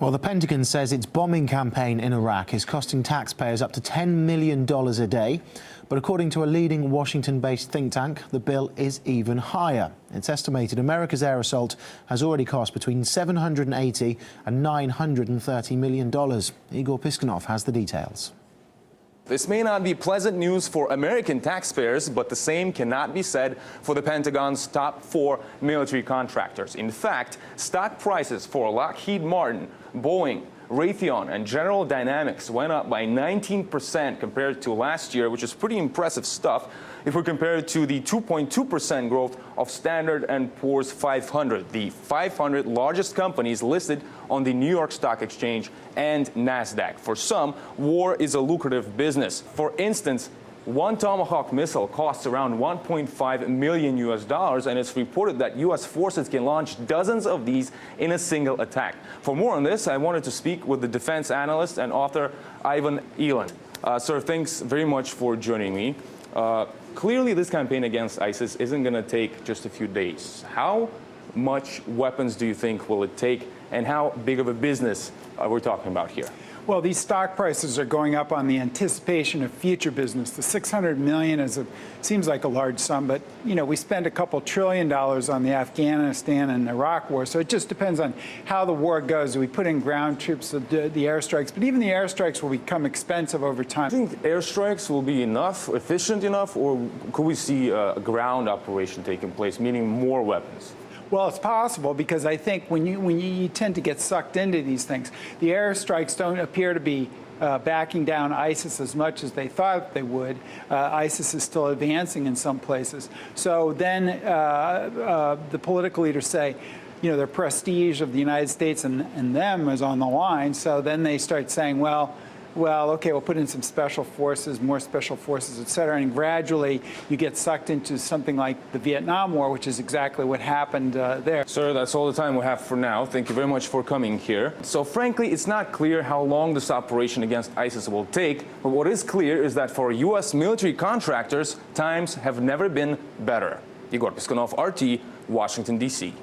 Well, the Pentagon says its bombing campaign in Iraq is costing taxpayers up to $10 million a day. But according to a leading Washington-based think tank, the bill is even higher. It's estimated America's air assault has already cost between $780 and $930 million. Igor Piskunov has the details. This may not be pleasant news for American taxpayers, but the same cannot be said for the Pentagon's top 4 military contractors. In fact, stock prices for Lockheed Martin, Boeing, Raytheon and General Dynamics went up by 19% compared to last year, which is pretty impressive stuff if we compare it to the 2.2% growth of Standard & Poor's 500, the 500 largest companies listed on the New York Stock Exchange and NASDAQ. For some, war is a lucrative business. For instance, one Tomahawk missile costs around $1.5 million and it's reported that U.S. forces can launch dozens of these in a single attack. For more on this, I wanted to speak with the defense analyst and author Ivan Elan. Sir, thanks very much for joining me. Clearly, this campaign against ISIS isn't going to take just a few days. How much weapons do you think will it take, and how big of a business are we talking about here? Well, these stock prices are going up on the anticipation of future business. The $600 million seems like a large sum, but we spend a couple $1 trillion on the Afghanistan and Iraq war, so it just depends on how the war goes. We put in ground troops, the airstrikes, but even the airstrikes will become expensive over time. Do you think airstrikes will be enough, efficient enough, or could we see a ground operation taking place, meaning more weapons? Well, it's possible, because I think when you tend to get sucked into these things, the airstrikes don't appear to be backing down ISIS as much as they thought they would. ISIS is still advancing in some places. So then the political leaders say, their prestige of the United States and them is on the line. So then they start saying, well, okay, we'll put in some special forces, more special forces, et cetera, and gradually you get sucked into something like the Vietnam War, which is exactly what happened there. Sir, that's all the time we have for now. Thank you very much for coming here. So frankly, it's not clear how long this operation against ISIS will take, but what is clear is that for U.S. military contractors, times have never been better. Igor Piskunov, RT, Washington, D.C.